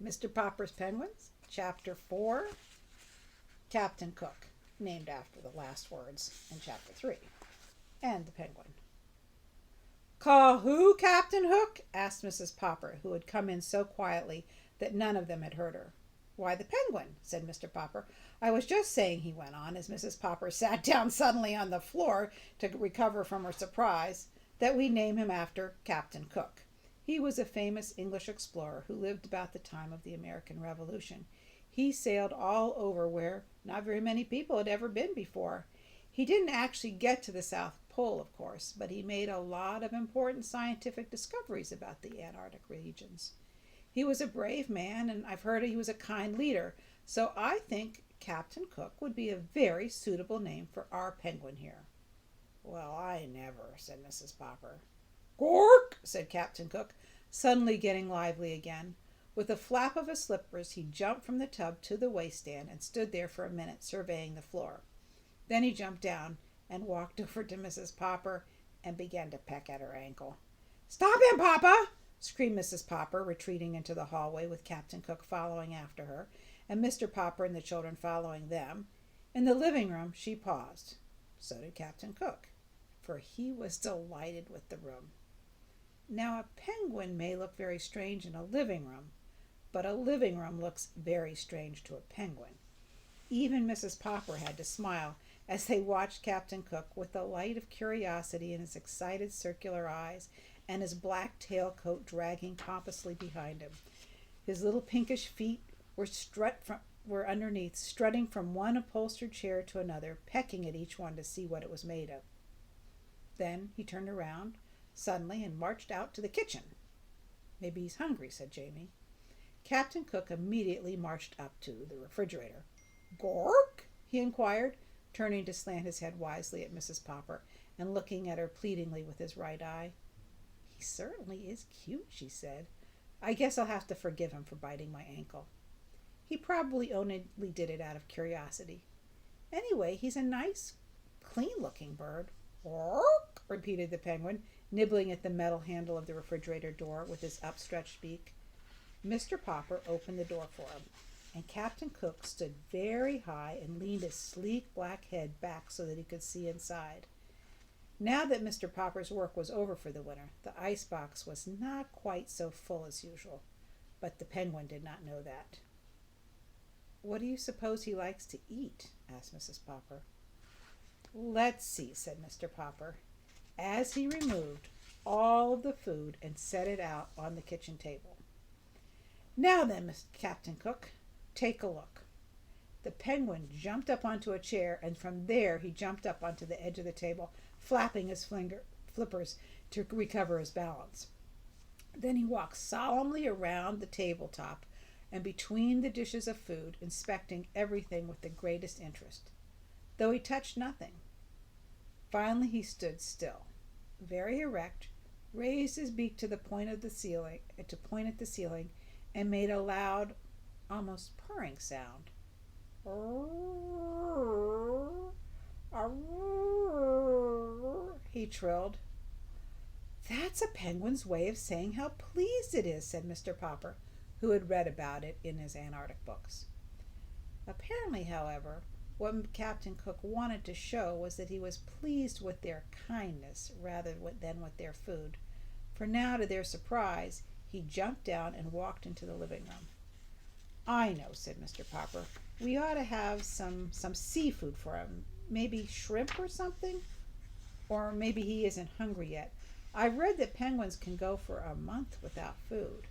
Mr. Popper's Penguins, Chapter 4, Captain Cook, named after the last words in Chapter 3, and the penguin. "Call who, Captain Hook?" asked Mrs. Popper, who had come in so quietly that none of them had heard her. "Why, the penguin," said Mr. Popper. "I was just saying," he went on, as Mrs. Popper sat down suddenly on the floor to recover from her surprise, "that we name him after Captain Cook. He was a famous English explorer who lived about the time of the American Revolution. He sailed all over where not very many people had ever been before. He didn't actually get to the South Pole, of course, but he made a lot of important scientific discoveries about the Antarctic regions. He was a brave man, and I've heard he was a kind leader, so I think Captain Cook would be a very suitable name for our penguin here." "Well, I never," said Mrs. Popper. "Gork!" said Captain Cook, suddenly getting lively again. With a flap of his slippers he jumped from the tub to the waiststand and stood there for a minute surveying the floor. Then he jumped down and walked over to Mrs. Popper and began to peck at her ankle. "Stop him, Papa!" screamed Mrs. Popper, retreating into the hallway with Captain Cook following after her, and Mr. Popper and the children following them. In the living room she paused. So did Captain Cook, for he was delighted with the room. Now, a penguin may look very strange in a living room, but a living room looks very strange to a penguin. Even Mrs. Popper had to smile as they watched Captain Cook with the light of curiosity in his excited circular eyes and his black tailcoat dragging pompously behind him. His little pinkish feet were underneath, strutting from one upholstered chair to another, pecking at each one to see what it was made of. Then he turned around suddenly and marched out to the kitchen. "Maybe he's hungry," said Jamie. Captain Cook immediately marched up to the refrigerator. "Gork?" he inquired, turning to slant his head wisely at Mrs. Popper and looking at her pleadingly with his right eye. "He certainly is cute," she said. "I guess I'll have to forgive him for biting my ankle. He probably only did it out of curiosity. Anyway, he's a nice, clean-looking bird." "Gork?" repeated the penguin, nibbling at the metal handle of the refrigerator door with his upstretched beak. Mr. Popper opened the door for him, and Captain Cook stood very high and leaned his sleek black head back so that he could see inside. Now that Mr. Popper's work was over for the winter, the icebox was not quite so full as usual, but the penguin did not know that. "What do you suppose he likes to eat?" asked Mrs. Popper. "Let's see," said Mr. Popper, as he removed all of the food and set it out on the kitchen table. "Now then, Captain Cook, take a look." The penguin jumped up onto a chair, and from there he jumped up onto the edge of the table, flapping his flippers to recover his balance. Then he walked solemnly around the tabletop and between the dishes of food, inspecting everything with the greatest interest, though he touched nothing. Finally he stood still, very erect, raised his beak to point at the ceiling, and made a loud, almost purring sound. He trilled. "That's a penguin's way of saying how pleased it is," said Mr. Popper, who had read about it in his Antarctic books. Apparently, however, what Captain Cook wanted to show was that he was pleased with their kindness rather than with their food, for now, to their surprise, he jumped down and walked into the living room. "I know," said Mr. Popper. "We ought to have some seafood for him. Maybe shrimp or something? Or maybe he isn't hungry yet. I've read that penguins can go for a month without food."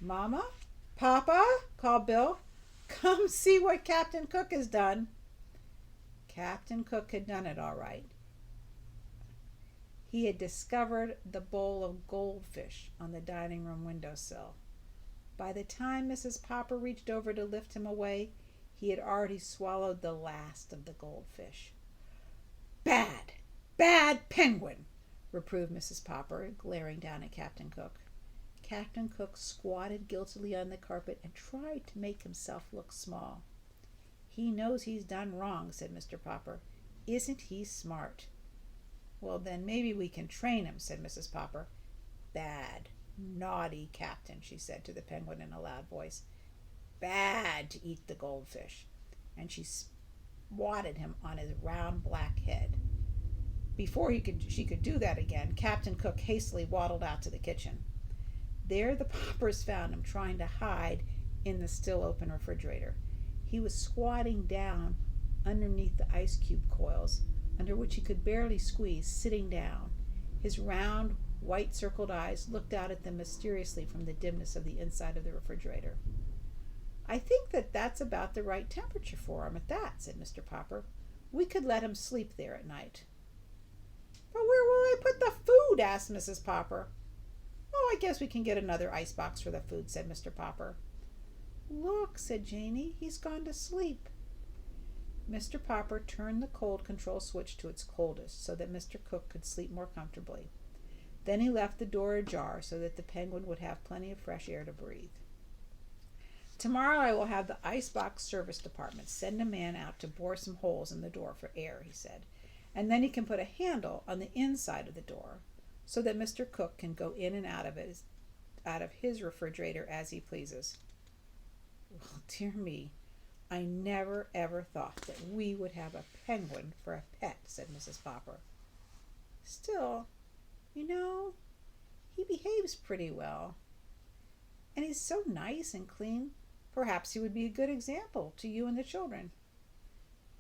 "Mama? Papa?" called Bill. "Come see what Captain Cook has done." Captain Cook had done it all right. He had discovered the bowl of goldfish on the dining room windowsill. By the time Mrs. Popper reached over to lift him away, he had already swallowed the last of the goldfish. "Bad, bad penguin!" reproved Mrs. Popper, glaring down at Captain Cook. Captain Cook squatted guiltily on the carpet and tried to make himself look small. "He knows he's done wrong," said Mr. Popper. "Isn't he smart?" "Well, then maybe we can train him," said Mrs. Popper. "Bad, Naughty captain, she said to the penguin in a loud voice. Bad to eat the goldfish. And she swatted him on his round black head. Before she could do that again, Captain Cook hastily waddled out to the kitchen. There the Poppers found him trying to hide in the still open refrigerator. He was squatting down underneath the ice cube coils, under which he could barely squeeze, sitting down. His round, white circled eyes looked out at them mysteriously from the dimness of the inside of the refrigerator. I think that's about the right temperature for him at that, said Mr. Popper. We could let him sleep there at night. But where will I put the food? Asked Mrs. Popper. Oh, I guess we can get another icebox for the food, said Mr. Popper. Look, said Janey, he's gone to sleep. Mr. Popper turned the cold control switch to its coldest so that Mr. Cook could sleep more comfortably. Then he left the door ajar so that the penguin would have plenty of fresh air to breathe. Tomorrow I will have the icebox service department send a man out to bore some holes in the door for air, he said, and then he can put a handle on the inside of the door so that Mr. Cook can go in and out of his refrigerator as he pleases. Well, dear me, I never ever thought that we would have a penguin for a pet, said Mrs. Popper. Still, he behaves pretty well. And he's so nice and clean. Perhaps he would be a good example to you and the children.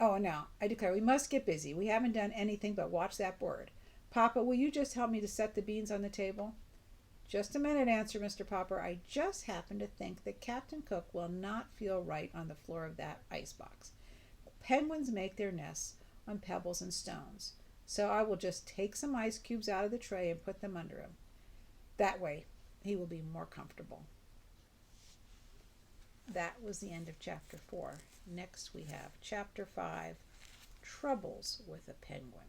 Oh, now, I declare, we must get busy. We haven't done anything but watch that bird. Papa, will you just help me to set the beans on the table? Just a minute, answered Mr. Popper. I just happen to think that Captain Cook will not feel right on the floor of that icebox. Penguins make their nests on pebbles and stones, so I will just take some ice cubes out of the tray and put them under him. That way, he will be more comfortable. That was the end of chapter 4. Next we have chapter 5, Troubles with a Penguin.